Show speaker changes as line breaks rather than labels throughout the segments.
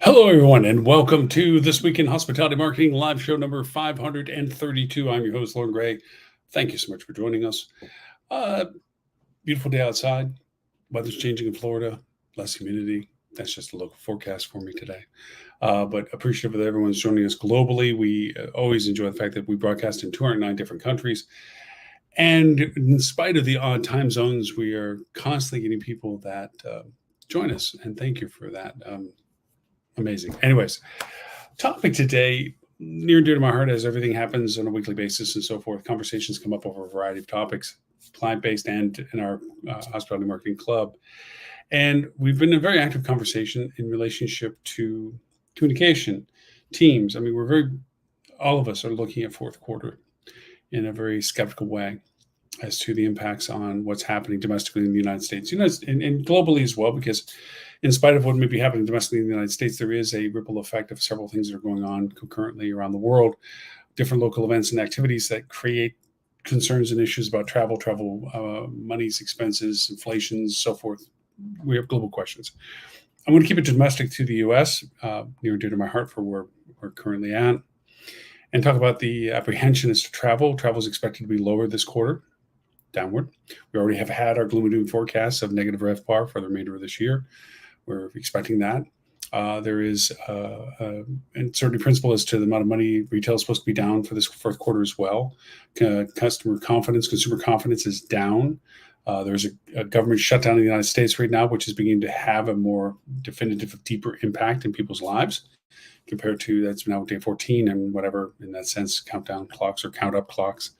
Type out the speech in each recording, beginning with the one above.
Hello, everyone, and welcome to This Week in Hospitality Marketing live show number 532. I'm your host, Lauren Gray. Thank you so much for joining us. Uh, Beautiful day outside. Weather's changing in Florida, less humidity. That's just a local forecast for me today. But appreciative that everyone's joining us globally. We always enjoy the fact that we broadcast in 209 different countries. And in spite of the odd time zones, we are constantly getting people that join us. And thank you for that. Amazing. Anyways, topic today, near and dear to my heart, as everything happens on a weekly basis and so forth. Conversations come up over a variety of topics, client-based and in our hospitality marketing club. And we've been in a very active conversation in relationship to communication, teams. I mean, all of us are looking at fourth quarter in a very skeptical way as to the impacts on what's happening domestically in the United States, and globally as well, because in spite of what may be happening domestically in the United States, there is a ripple effect of several things that are going on concurrently around the world, different local events and activities that create concerns and issues about travel, monies, expenses, inflations, so forth. We have global questions. I'm going to keep it domestic to the U.S., near and dear to my heart for where we're currently at, and talk about the apprehension as to travel. Travel is expected to be lower this quarter, downward. We already have had our gloom and doom forecasts of negative RevPAR for the remainder of this year. We're expecting that. There is uncertainty principle as to the amount of money retail is supposed to be down for this fourth quarter as well. Consumer confidence is down. There's a government shutdown in the United States right now, which is beginning to have a more definitive, deeper impact in people's lives compared to that's now day 14 and whatever, in that sense, countdown clocks or count up clocks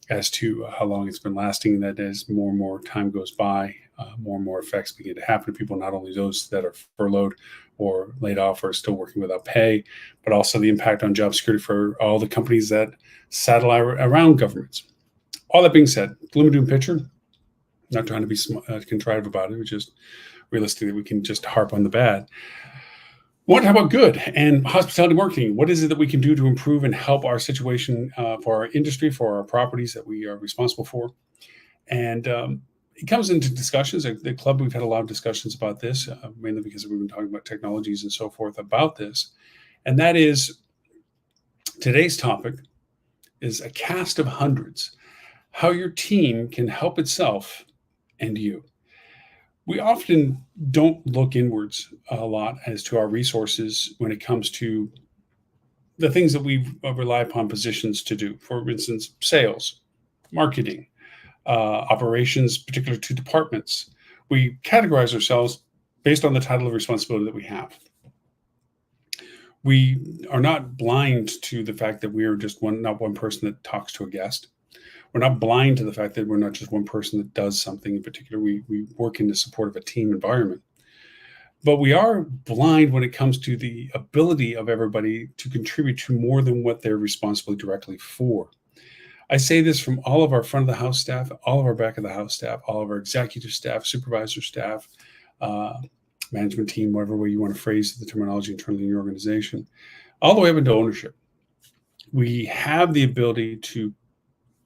as to how long it's been lasting. And that as more and more time goes by, more and more effects begin to happen to people, not only those that are furloughed or laid off or still working without pay, but also the impact on job security for all the companies that saddle around governments. All that being said, gloom and doom picture, not trying to be contrived about it, it's just realistically we can just harp on the bad. We want to talk about good and hospitality marketing. What is it that we can do to improve and help our situation for our industry, for our properties that we are responsible for? And it comes into discussions. At the club, we've had a lot of discussions about this, mainly because we've been talking about technologies and so forth about this. And that is today's topic is a cast of hundreds, how your team can help itself and you. We often don't look inwards a lot as to our resources when it comes to the things that we rely upon positions to do. For instance, sales, marketing, operations, particular to departments. We categorize ourselves based on the title of responsibility that we have. We are not blind to the fact that we are just not one person that talks to a guest. We're not blind to the fact that we're not just one person that does something in particular. We work in the support of a team environment. But we are blind when it comes to the ability of everybody to contribute to more than what they're responsible directly for. I say this from all of our front of the house staff, all of our back of the house staff, all of our executive staff, supervisor staff, management team, whatever way you want to phrase the terminology internally in your organization, all the way up into ownership. We have the ability to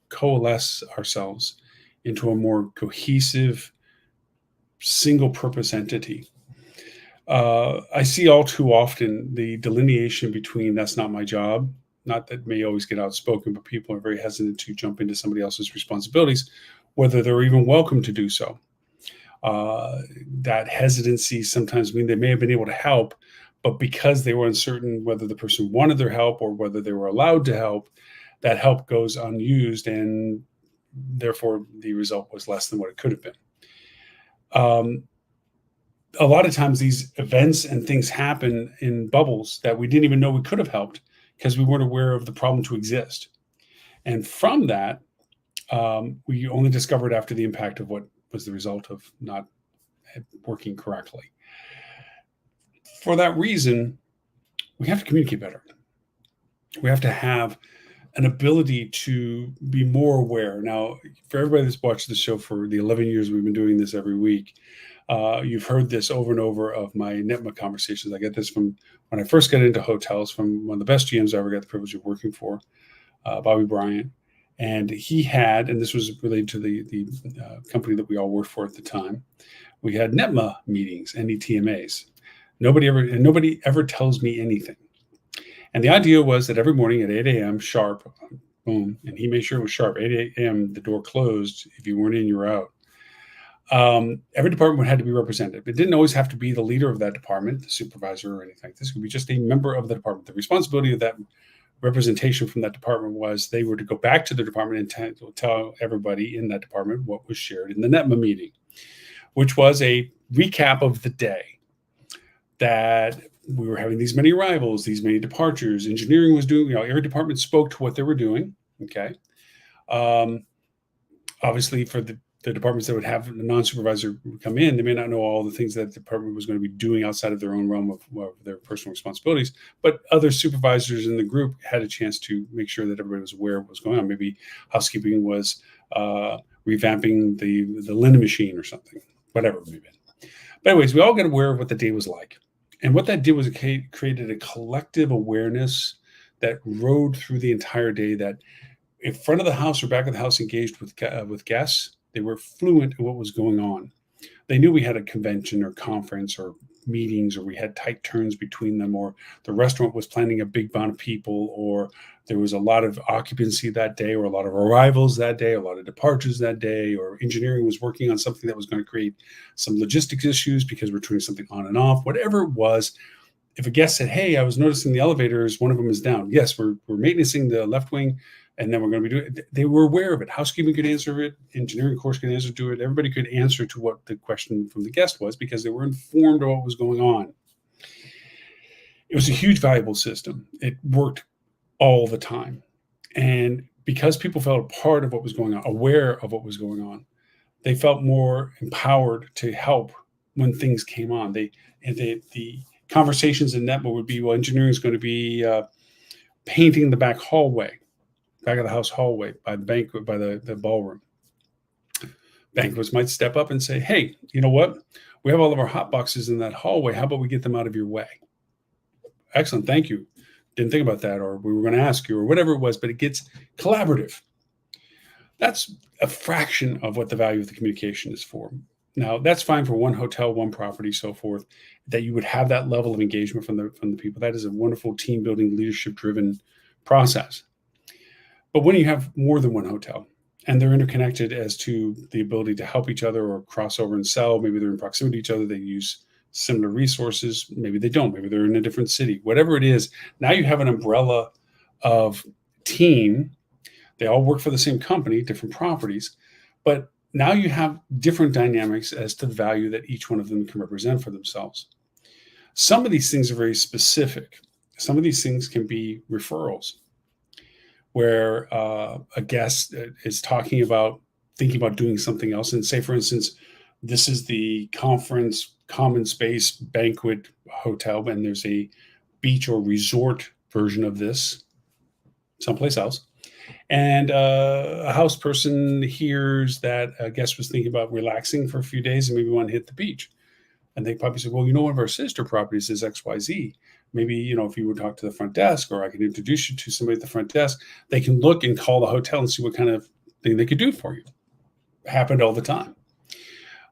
coalesce ourselves into a more cohesive, single-purpose entity. I see all too often the delineation between that's not my job, not that may always get outspoken, but people are very hesitant to jump into somebody else's responsibilities, whether they're even welcome to do so. That hesitancy sometimes means they may have been able to help, but because they were uncertain whether the person wanted their help or whether they were allowed to help, that help goes unused, and therefore the result was less than what it could have been. A lot of times these events and things happen in bubbles that we didn't even know we could have helped because we weren't aware of the problem to exist. And from that, we only discovered after the impact of what was the result of not working correctly. For that reason, we have to communicate better. We have to have an ability to be more aware. Now, for everybody that's watched the show for the 11 years we've been doing this every week, you've heard this over and over of my NETMA conversations. I get this from when I first got into hotels from one of the best GMs I ever got the privilege of working for, Bobby Bryant. And he had, and this was related to the company that we all worked for at the time, we had NETMA meetings, NETMAs, Nobody ever tells me anything. And the idea was that every morning at 8 a.m. sharp, boom, and he made sure it was sharp, 8 a.m., the door closed. If you weren't in, you were out. Every department had to be represented. It didn't always have to be the leader of that department, the supervisor or anything like this. It could be just a member of the department. The responsibility of that representation from that department was they were to go back to the department and tell everybody in that department what was shared in the NETMA meeting, which was a recap of the day, that we were having these many arrivals, these many departures. Engineering was doing, every department spoke to what they were doing. Okay. Obviously, for the departments that would have a non-supervisor come in, they may not know all the things that the department was going to be doing outside of their own realm of their personal responsibilities, but other supervisors in the group had a chance to make sure that everybody was aware of what was going on. Maybe housekeeping was revamping the linen machine or something, whatever it may have been. But anyways, we all got aware of what the day was like. And what that did was it created a collective awareness that rode through the entire day, that in front of the house or back of the house engaged with guests, they were fluent in what was going on. They knew we had a convention or conference or meetings, or we had tight turns between them, or the restaurant was planning a big amount of people, or there was a lot of occupancy that day, or a lot of arrivals that day, a lot of departures that day, or engineering was working on something that was going to create some logistics issues because we're turning something on and off, whatever it was. If a guest said, "Hey, I was noticing the elevators, one of them is down. Yes, we're maintaining the left wing, and then we're going to be doing it." They were aware of it. Housekeeping could answer it. Engineering, of course, could answer to it. Everybody could answer to what the question from the guest was because they were informed of what was going on. It was a huge, valuable system. It worked all the time. And because people felt a part of what was going on, aware of what was going on, they felt more empowered to help when things came on. The conversations in NETMA would be, well, engineering is going to be painting the back of the house hallway by the banquet, by the ballroom. Banquets might step up and say, "Hey, you know what? We have all of our hot boxes in that hallway. How about we get them out of your way?" Excellent. Thank you. Didn't think about that, or we were going to ask you, or whatever it was, but it gets collaborative. That's a fraction of what the value of the communication is for. Now, that's fine for one hotel, one property, so forth, that you would have that level of engagement from the people. That is a wonderful team building, leadership driven process. But when you have more than one hotel and they're interconnected as to the ability to help each other or cross over and sell, maybe they're in proximity to each other, they use similar resources, maybe they don't, maybe they're in a different city, whatever it is, now you have an umbrella of team. They all work for the same company, different properties, but now you have different dynamics as to the value that each one of them can represent for themselves. Some of these things are very specific. Some of these things can be referrals, where a guest is thinking about doing something else. And say, for instance, this is the conference common space banquet hotel, and there's a beach or resort version of this someplace else. And a house person hears that a guest was thinking about relaxing for a few days and maybe want to hit the beach. And they probably say, "Well, one of our sister properties is XYZ. Maybe, if you would talk to the front desk, or I can introduce you to somebody at the front desk." They can look and call the hotel and see what kind of thing they could do for you. It happened all the time.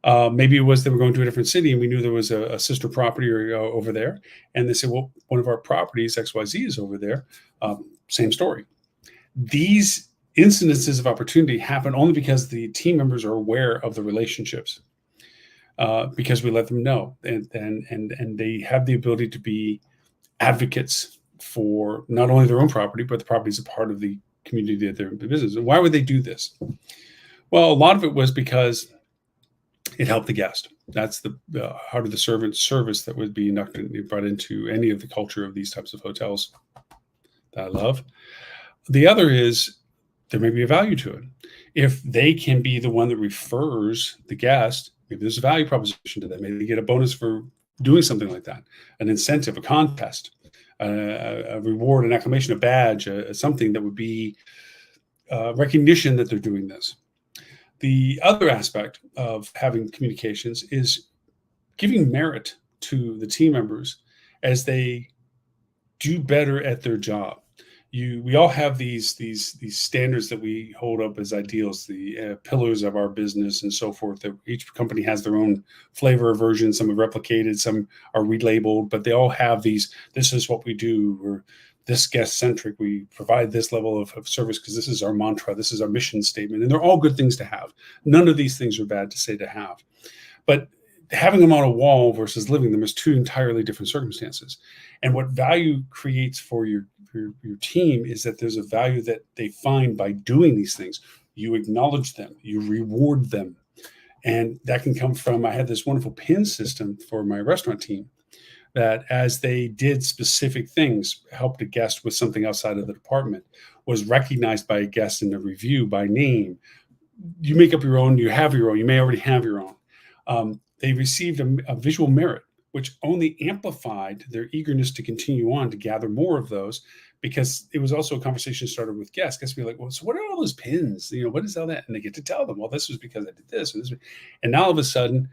Maybe it was they were going to a different city and we knew there was a sister property over there. And they said, "Well, one of our properties, XYZ, is over there." Same story. These incidences of opportunity happen only because the team members are aware of the relationships, because we let them know, and they have the ability to be advocates for not only their own property, but the property is a part of the community that they're in business. And why would they do this? Well, a lot of it was because it helped the guest. That's the heart of the servant service that would be brought into any of the culture of these types of hotels that I love. The other is there may be a value to it. If they can be the one that refers the guest, maybe there's a value proposition to them. Maybe they get a bonus for doing something like that, an incentive, a contest, a reward, an acclamation, a badge, something that would be recognition that they're doing this. The other aspect of having communications is giving merit to the team members as they do better at their job. we all have these standards that we hold up as ideals, the pillars of our business and so forth. That each company has their own flavor or version. Some are replicated, some are relabeled, but they all have these. This is what we do. We're this guest centric. We provide this level of service because this is our mantra. This is our mission statement, and they're all good things to have. None of these things are bad to say to have, but having them on a wall versus living them is two entirely different circumstances. And what value creates for your team is that there's a value that they find by doing these things. You acknowledge them, you reward them. And that can come from, I had this wonderful pin system for my restaurant team that as they did specific things, helped a guest with something outside of the department, was recognized by a guest in a review by name. You make up your own, you have your own, you may already have your own. They received a visual merit, which only amplified their eagerness to continue on to gather more of those, because it was also a conversation started with guests. Guests be like, well, so what are all those pins? What is all that? And they get to tell them, well, this was because I did this. And now all of a sudden,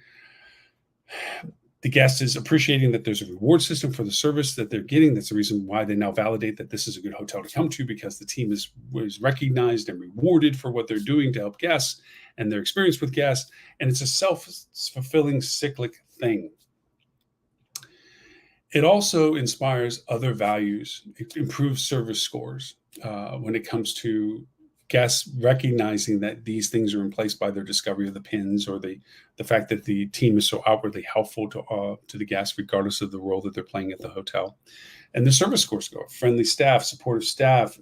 the guest is appreciating that there's a reward system for the service that they're getting. That's the reason why they now validate that this is a good hotel to come to, because the team was recognized and rewarded for what they're doing to help guests and their experience with guests. And it's a self-fulfilling cyclic thing. It also inspires other values. It improves service scores when it comes to guests recognizing that these things are in place by their discovery of the pins, or the fact that the team is so outwardly helpful to the guests, regardless of the role that they're playing at the hotel. And the service scores go up. Friendly staff, supportive staff,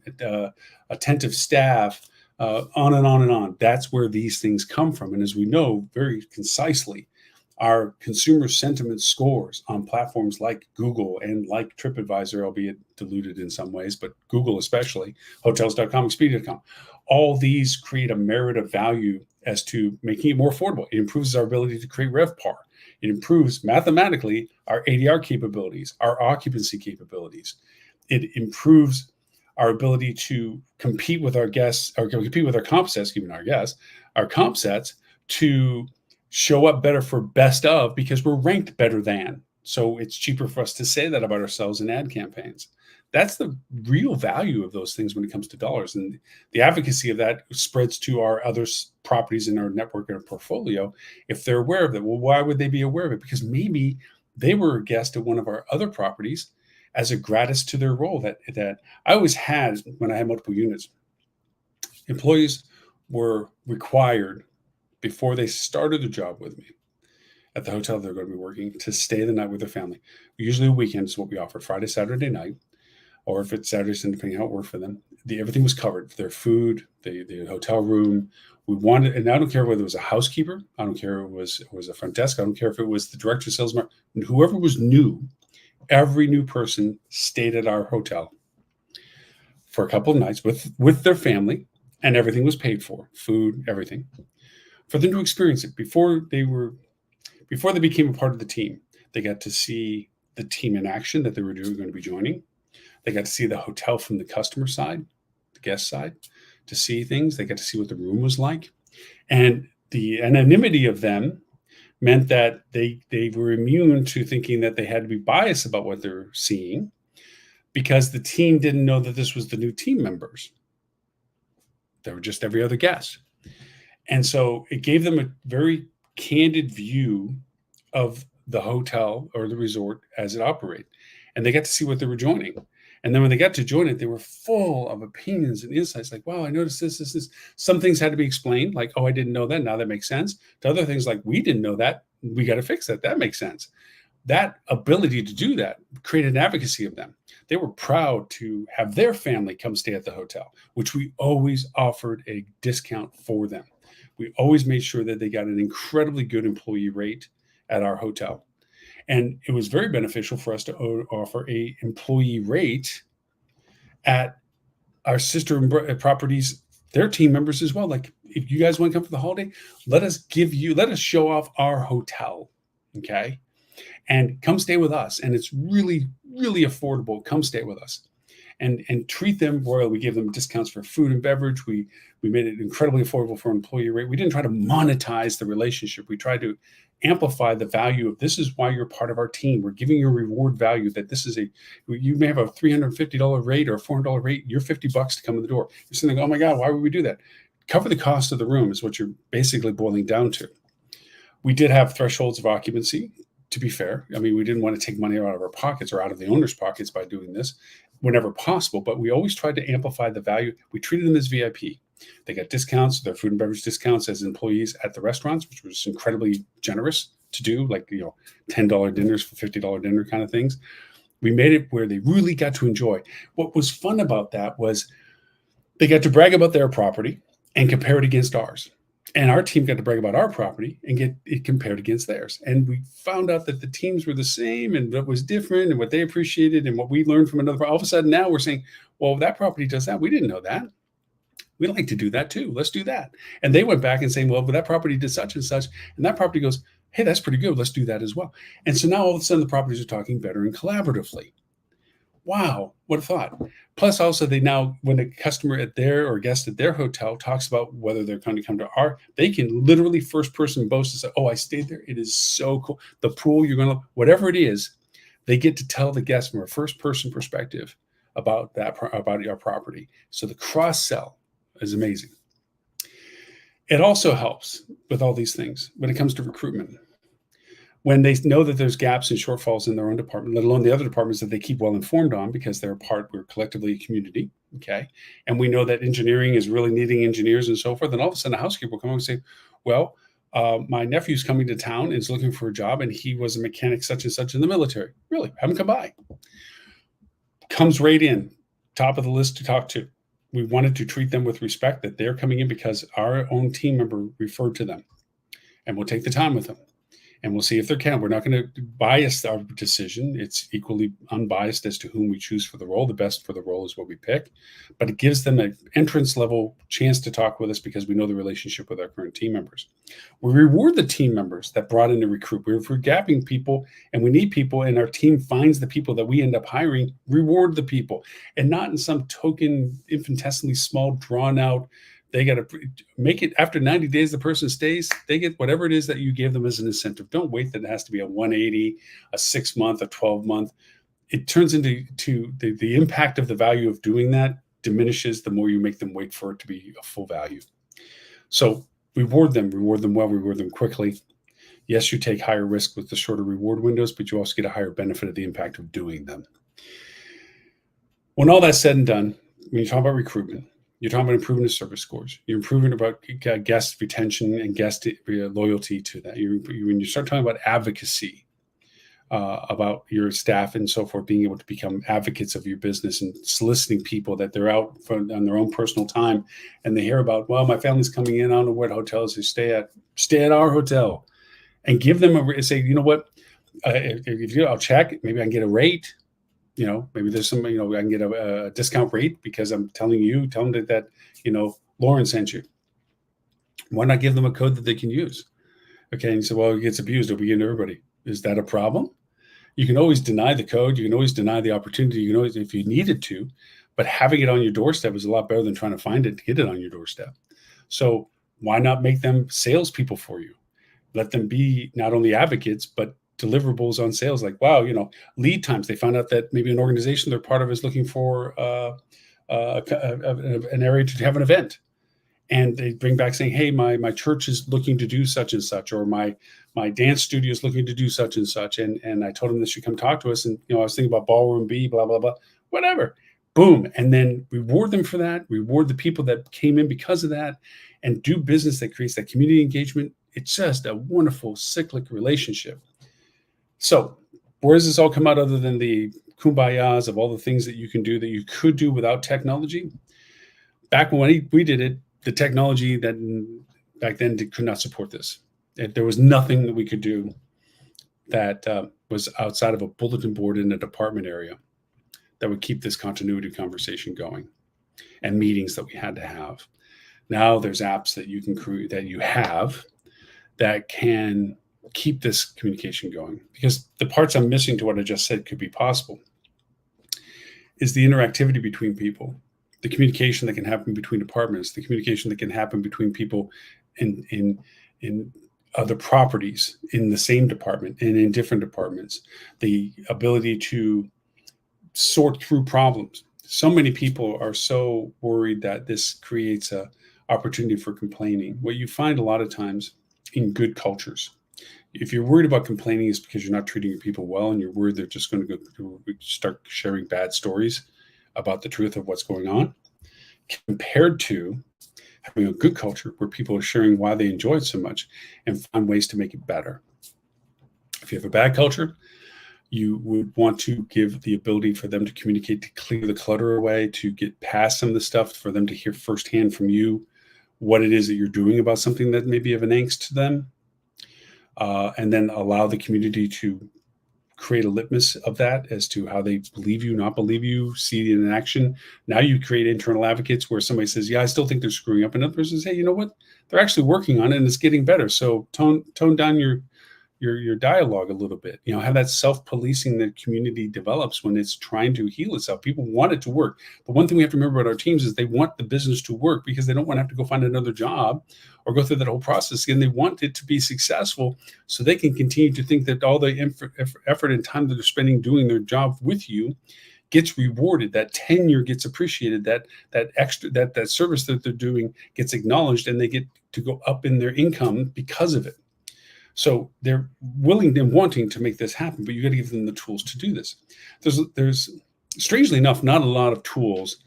attentive staff, on and on and on. That's where these things come from. And as we know very concisely, our consumer sentiment scores on platforms like Google and like TripAdvisor, albeit diluted in some ways, but Google especially, Hotels.com, Expedia.com, all these create a merit of value as to making it more affordable. It improves our ability to create RevPAR. It improves mathematically our ADR capabilities, our occupancy capabilities. It improves our ability to compete with our guests, or compete with our comp sets, even our guests, our comp sets, to show up better for best of, because we're ranked better than. So it's cheaper for us to say that about ourselves in ad campaigns. That's the real value of those things when it comes to dollars. And the advocacy of that spreads to our other properties in our network and our portfolio if they're aware of it. Well, why would they be aware of it? Because maybe they were a guest at one of our other properties as a gratis to their role that I always had when I had multiple units. Employees were required, before they started the job with me at the hotel they're going to be working, to stay the night with their family. Usually a weekend is what we offer, Friday, Saturday night, or if it's Saturday, Sunday, depending on how it worked for them. Everything was covered, their food, the hotel room. We wanted, and I don't care whether it was a housekeeper, I don't care if it was a front desk, I don't care if it was the director of sales, whoever was new, every new person stayed at our hotel for a couple of nights with their family, and everything was paid for, food, everything, for them to experience it before they became a part of the team. They got to see the team in action that they were going to be joining. They got to see the hotel from the customer side, the guest side, to see things. They got to see what the room was like. And the anonymity of them meant that they were immune to thinking that they had to be biased about what they're seeing, because the team didn't know that this was the new team members. They were just every other guest. And so it gave them a very candid view of the hotel or the resort as it operated. And they got to see what they were joining. And then when they got to join it, they were full of opinions and insights like, wow, I noticed this. Some things had to be explained, like, oh, I didn't know that. Now that makes sense. To other things like, we didn't know that. We got to fix that. That makes sense. That ability to do that created an advocacy of them. They were proud to have their family come stay at the hotel, which we always offered a discount for them. We always made sure that they got an incredibly good employee rate at our hotel. And it was very beneficial for us to offer a employee rate at our sister properties, their team members as well. Like, if you guys want to come for the holiday, let us show off our hotel. Okay. And come stay with us. And it's really, really affordable. Come stay with us. and treat them royal. We gave them discounts for food and beverage. We made it incredibly affordable for employee rate. We didn't try to monetize the relationship. We tried to amplify the value of, this is why you're part of our team. We're giving you a reward value that this is you may have a $350 rate or a $400 rate. You're $50 to come in the door. You're saying, oh my God, why would we do that? Cover the cost of the room is what you're basically boiling down to. We did have thresholds of occupancy, to be fair. I mean, we didn't want to take money out of our pockets or out of the owner's pockets by doing this whenever possible, but we always tried to amplify the value. We treated them as VIP. They got discounts, their food and beverage discounts as employees at the restaurants, which was incredibly generous to do, like, $10 dinners for $50 dinner kind of things. We made it where they really got to enjoy. What was fun about that was they got to brag about their property and compare it against ours. And our team got to brag about our property and get it compared against theirs. And we found out that the teams were the same and what was different and what they appreciated and what we learned from another. All of a sudden now we're saying, well, that property does that. We didn't know that. We'd like to do that too. Let's do that. And they went back and saying, well, but that property did such and such. And that property goes, hey, that's pretty good. Let's do that as well. And so now all of a sudden the properties are talking better and collaboratively. Wow, what a thought. Plus also they now, when a customer at their or guest at their hotel talks about whether they're going to come to our, they can literally first person boast and say, oh, I stayed there. It is so cool. The pool, you're going to, whatever it is, they get to tell the guest from a first person perspective about that, about your property. So the cross sell is amazing. It also helps with all these things when it comes to recruitment. When they know that there's gaps and shortfalls in their own department, let alone the other departments that they keep well informed on, because we're collectively a community, okay? And we know that engineering is really needing engineers and so forth. And all of a sudden a housekeeper will come and say, well, my nephew's coming to town and is looking for a job and he was a mechanic such and such in the military. Really? Have him come by. Comes right in, top of the list to talk to. We wanted to treat them with respect that they're coming in because our own team member referred to them. And we'll take the time with them. And we'll see if they're can. We're not going to bias our decision. It's equally unbiased as to whom we choose for the role. The best for the role is what we pick. But it gives them an entrance level chance to talk with us because we know the relationship with our current team members. We reward the team members that brought in the recruit. We're gapping people and we need people, and our team finds the people that we end up hiring, reward the people, and not in some token, infinitesimally small, drawn out. They got to make it after 90 days, the person stays, they get whatever it is that you gave them as an incentive. Don't wait that it has to be a 180, a 6 month, a 12 month. It turns into the impact of the value of doing that diminishes the more you make them wait for it to be a full value. So reward them well, reward them quickly. Yes, you take higher risk with the shorter reward windows, but you also get a higher benefit of the impact of doing them. When all that's said and done, when you talk about recruitment, you're talking about improving the service scores. You're improving about guest retention and guest loyalty to that. When you start talking about advocacy, about your staff and so forth, being able to become advocates of your business and soliciting people that they're out on their own personal time and they hear about, well, my family's coming in, I don't know what hotels they stay at our hotel, and give them say, you know what, if I'll check, maybe I can get a rate. Maybe there's some, I can get a discount rate because I'm tell them that, Lauren sent you. Why not give them a code that they can use? Okay. And you say, well, it gets abused. It'll be in everybody. Is that a problem? You can always deny the code. You can always deny the opportunity. You can always, if you needed to, but having it on your doorstep is a lot better than trying to find it to get it on your doorstep. So why not make them salespeople for you? Let them be not only advocates, but deliverables on sales. Like, wow, lead times. They found out that maybe an organization they're part of is looking for an area to have an event, and they bring back saying, hey, my church is looking to do such and such, or my dance studio is looking to do such and such, and I told them they should come talk to us, and I was thinking about ballroom B, blah blah blah, whatever. Boom. And then reward them for that, reward the people that came in because of that, and do business that creates that community engagement. It's just a wonderful cyclic relationship. So where does this all come out other than the kumbayas of all the things that you can do that you could do without technology? Back when we did it, the technology that back then could not support this. There was nothing that we could do that was outside of a bulletin board in a department area that would keep this continuity conversation going, and meetings that we had to have. Now there's apps that you can create, that you have, that can keep this communication going, because the parts I'm missing to what I just said could be possible. is the interactivity between people, the communication that can happen between departments, the communication that can happen between people in other properties in the same department and in different departments, the ability to sort through problems. So many people are so worried that this creates a opportunity for complaining. What you find a lot of times in good cultures, if you're worried about complaining, is because you're not treating your people well, and you're worried they're just going to start sharing bad stories about the truth of what's going on, compared to having a good culture where people are sharing why they enjoy it so much and find ways to make it better. If you have a bad culture, you would want to give the ability for them to communicate, to clear the clutter away, to get past some of the stuff, for them to hear firsthand from you what it is that you're doing about something that may be of an angst to them, and then allow the community to create a litmus of that as to how they believe you, not believe you, see it in action. Now you create internal advocates where somebody says, yeah, I still think they're screwing up. Another person says, hey, you know what? They're actually working on it and it's getting better. So tone down your dialogue a little bit. Have that self-policing that community develops when it's trying to heal itself. People want it to work. But one thing we have to remember about our teams is they want the business to work because they don't want to have to go find another job or go through that whole process again. They want it to be successful so they can continue to think that all the effort and time that they're spending doing their job with you gets rewarded, that tenure gets appreciated, that extra that service that they're doing gets acknowledged, and they get to go up in their income because of it. So they're willing and wanting to make this happen, but you got to give them the tools to do this. There's strangely enough, not a lot of tools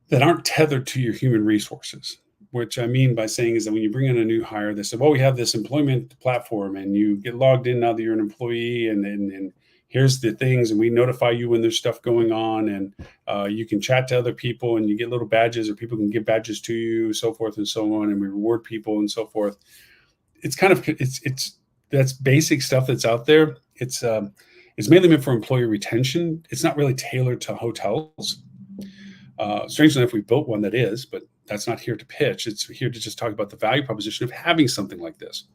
that aren't tethered to your human resources. Which I mean by saying is that when you bring in a new hire, they say, well, we have this employment platform and you get logged in now that you're an employee, and here's the things, and we notify you when there's stuff going on, and you can chat to other people, and you get little badges, or people can give badges to you, so forth and so on, and we reward people and so forth. It's kind of that's basic stuff that's out there. It's mainly meant for employee retention. It's not really tailored to hotels. Strangely enough, we built one that is, but that's not here to pitch. It's here to just talk about the value proposition of having something like this.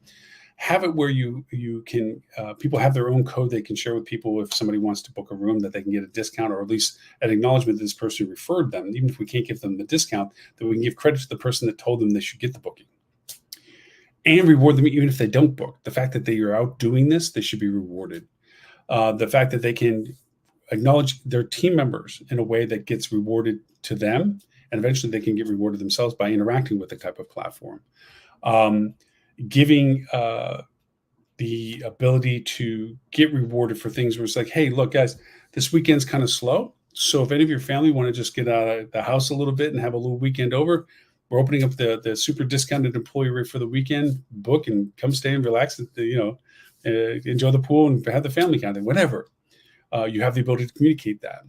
Have it where you can people have their own code they can share with people if somebody wants to book a room, that they can get a discount or at least an acknowledgement that this person referred them. Even if we can't give them the discount, that we can give credit to the person that told them they should get the booking. And reward them even if they don't book. The fact that they are out doing this, they should be rewarded. The fact that they can acknowledge their team members in a way that gets rewarded to them, and eventually they can get rewarded themselves by interacting with the type of platform. Giving the ability to get rewarded for things where it's like, hey, look, guys, this weekend's kind of slow. So if any of your family want to just get out of the house a little bit and have a little weekend over, we're opening up the super discounted employee rate for the weekend. Book and come stay and relax. Enjoy the pool and have the family kind of thing, whatever. You have the ability to communicate that.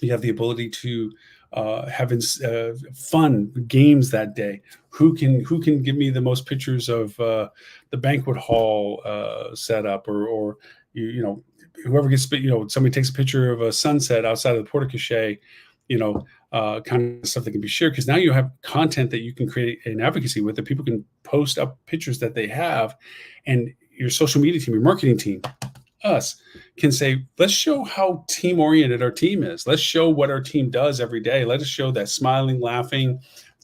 You have the ability to have fun games that day. Who can give me the most pictures of the banquet hall setup, or whoever gets somebody takes a picture of a sunset outside of the porte cochere. Kind of stuff that can be shared, because now you have content that you can create an advocacy with, that people can post up pictures that they have, and your social media team, your marketing team, us, can say, let's show how team oriented our team is. Let's show what our team does every day. Let us show that smiling, laughing,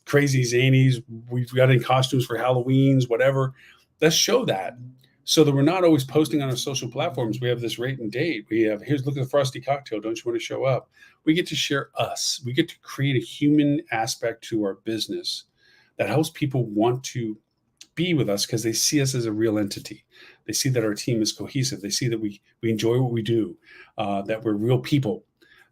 crazy zanies. We've got in costumes for Halloween's, whatever. Let's show that, so that we're not always posting on our social platforms. We have this rate and date. We have, look at the frosty cocktail. Don't you want to show up? We get to share us. We get to create a human aspect to our business that helps people want to be with us because they see us as a real entity. They see that our team is cohesive. They see that we enjoy what we do, that we're real people,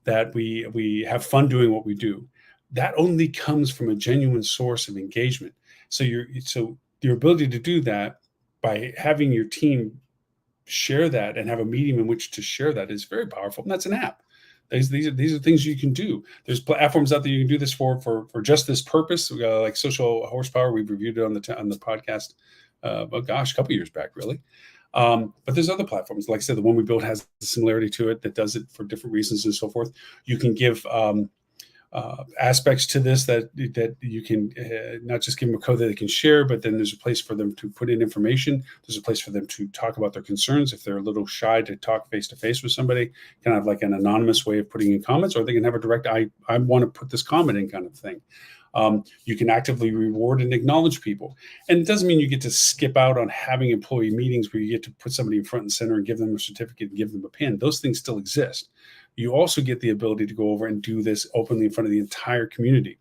that we have fun doing what we do. That only comes from a genuine source of engagement. So your ability to do that by having your team share that and have a medium in which to share that is very powerful. And that's an app. These are things you can do. There's platforms out there you can do this for just this purpose, like Social Horsepower. We've reviewed it on the podcast, a couple years back, really. But there's other platforms. Like I said, the one we built has a similarity to it that does it for different reasons and so forth. You can give aspects to this that you can not just give them a code that they can share, but then there's a place for them to put in information. There's a place for them to talk about their concerns. If they're a little shy to talk face to face with somebody, kind of like an anonymous way of putting in comments, or they can have a direct, I want to put this comment in kind of thing. You can actively reward and acknowledge people. And it doesn't mean you get to skip out on having employee meetings where you get to put somebody in front and center and give them a certificate and give them a pin. Those things still exist. You also get the ability to go over and do this openly in front of the entire community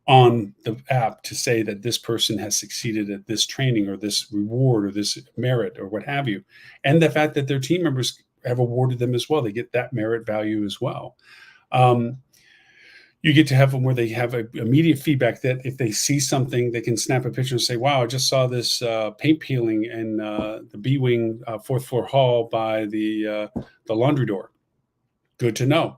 on the app to say that this person has succeeded at this training or this reward or this merit or what have you. And the fact that their team members have awarded them as well. They get that merit value as well. You get to have them where they have immediate feedback that if they see something, they can snap a picture and say, wow, I just saw this paint peeling in the B-Wing 4th floor hall by the laundry door. Good to know.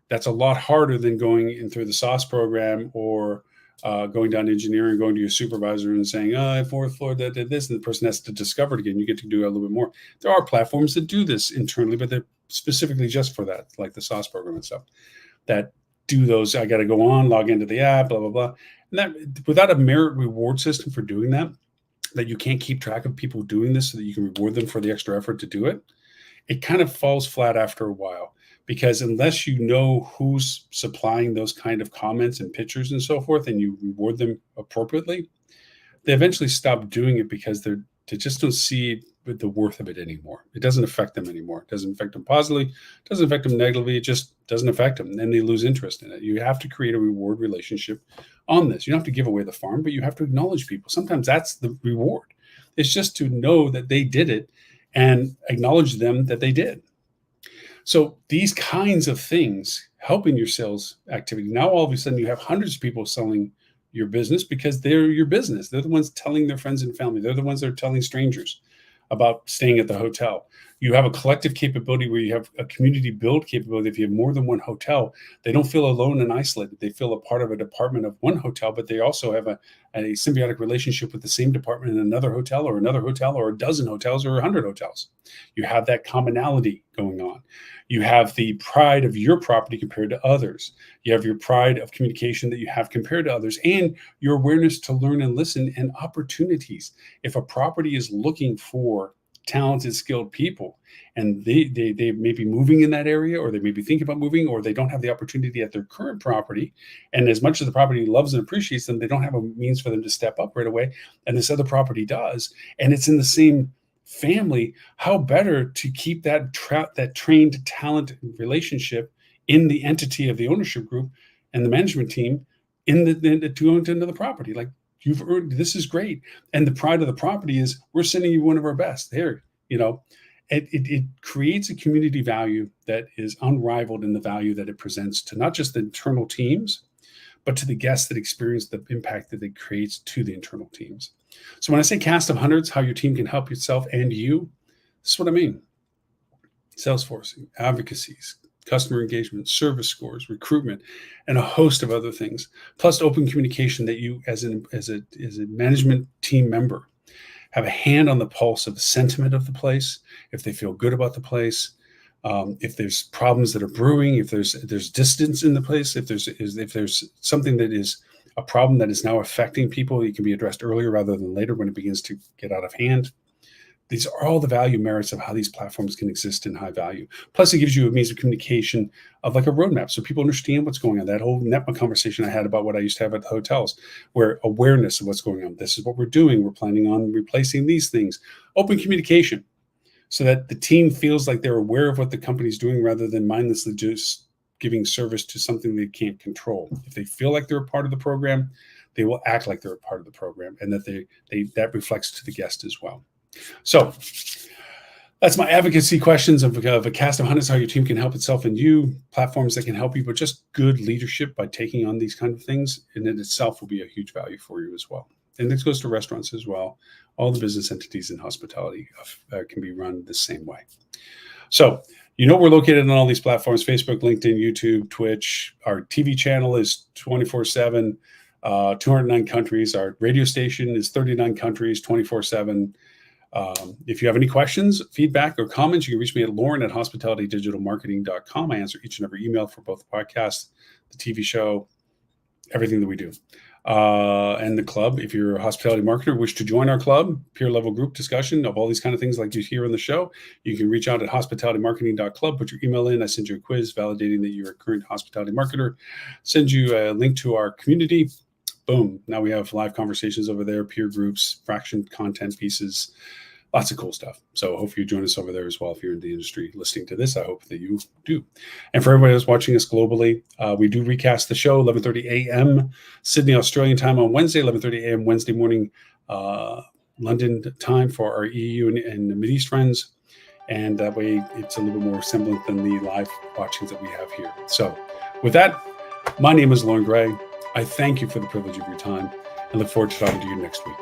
That's a lot harder than going in through the SOS program or going down to engineering, going to your supervisor and saying, oh, 4th floor that did this, and the person has to discover it again. You get to do a little bit more. There are platforms that do this internally, but they're specifically just for that, like the SOS program and stuff, that do those. I got to go on, log into the app, blah, blah, blah. And that without a merit reward system for doing that you can't keep track of people doing this so that you can reward them for the extra effort to do it, it kind of falls flat after a while. Because unless you know who's supplying those kind of comments and pictures and so forth, and you reward them appropriately, they eventually stop doing it because they just don't see the worth of it anymore. It doesn't affect them anymore. It doesn't affect them positively. It doesn't affect them negatively. It just doesn't affect them. And then they lose interest in it. You have to create a reward relationship on this. You don't have to give away the farm, but you have to acknowledge people. Sometimes that's the reward. It's just to know that they did it and acknowledge them that they did. So these kinds of things help in your sales activity. Now, all of a sudden, you have hundreds of people selling your business because they're your business. They're the ones telling their friends and family. They're the ones that are telling strangers about staying at the hotel. You have a collective capability where you have a community build capability. If you have more than one hotel, they don't feel alone and isolated. They feel a part of a department of one hotel, but they also have a symbiotic relationship with the same department in another hotel or a dozen hotels or 100 hotels. You have that commonality going on. You have the pride of your property compared to others. You have your pride of communication that you have compared to others, and your awareness to learn and listen and opportunities. If a property is looking for talented, skilled people, and they may be moving in that area, or they may be thinking about moving, or they don't have the opportunity at their current property, and as much as the property loves and appreciates them, they don't have a means for them to step up right away, and this other property does, and it's in the same family, how better to keep that trained talent relationship in the entity of the ownership group and the management team to go into the property. Like, you've earned, this is great. And the pride of the property is, we're sending you one of our best here. It creates a community value that is unrivaled in the value that it presents to not just the internal teams, but to the guests that experience the impact that it creates to the internal teams. So when I say cast of hundreds, how your team can help yourself and you, this is what I mean. Salesforce, advocacies, customer engagement, service scores, recruitment, and a host of other things, plus open communication that you as a management team member have a hand on the pulse of the sentiment of the place, if they feel good about the place, if there's problems that are brewing, if there's distance in the place, if there's something that is a problem that is now affecting people, it can be addressed earlier rather than later when it begins to get out of hand. These are all the value merits of how these platforms can exist in high value. Plus, it gives you a means of communication of like a roadmap so people understand what's going on. That whole NEPMA conversation I had about what I used to have at the hotels, where awareness of what's going on. This is what we're doing. We're planning on replacing these things. Open communication so that the team feels like they're aware of what the company's doing rather than mindlessly just giving service to something they can't control. If they feel like they're a part of the program, they will act like they're a part of the program, and that that reflects to the guest as well. So that's my advocacy questions of a cast of hundreds, how your team can help itself and you, platforms that can help you, but just good leadership by taking on these kind of things in itself will be a huge value for you as well. And this goes to restaurants as well. All the business entities in hospitality can be run the same way. So, we're located on all these platforms: Facebook, LinkedIn, YouTube, Twitch. Our TV channel is 24/7, 209 countries. Our radio station is 39 countries, 24/7. If you have any questions, feedback, or comments, you can reach me at lauren@hospitalitydigitalmarketing.com. I answer each and every email for both the podcast, the TV show, everything that we do. And the club, if you're a hospitality marketer, wish to join our club, peer level group discussion of all these kind of things like you hear on the show, you can reach out at hospitalitymarketing.club, put your email in. I send you a quiz validating that you're a current hospitality marketer, send you a link to our community. Boom. Now we have live conversations over there, peer groups, fraction content pieces, lots of cool stuff. So hopefully you join us over there as well. If you're in the industry listening to this, I hope that you do. And for everybody that's watching us globally, we do recast the show 11:30 a.m. Sydney, Australian time on Wednesday, 11:30 a.m. Wednesday morning, London time for our EU and Mideast friends. And that way it's a little bit more semblant than the live watchings that we have here. So with that, my name is Lauren Gray. I thank you for the privilege of your time and look forward to talking to you next week.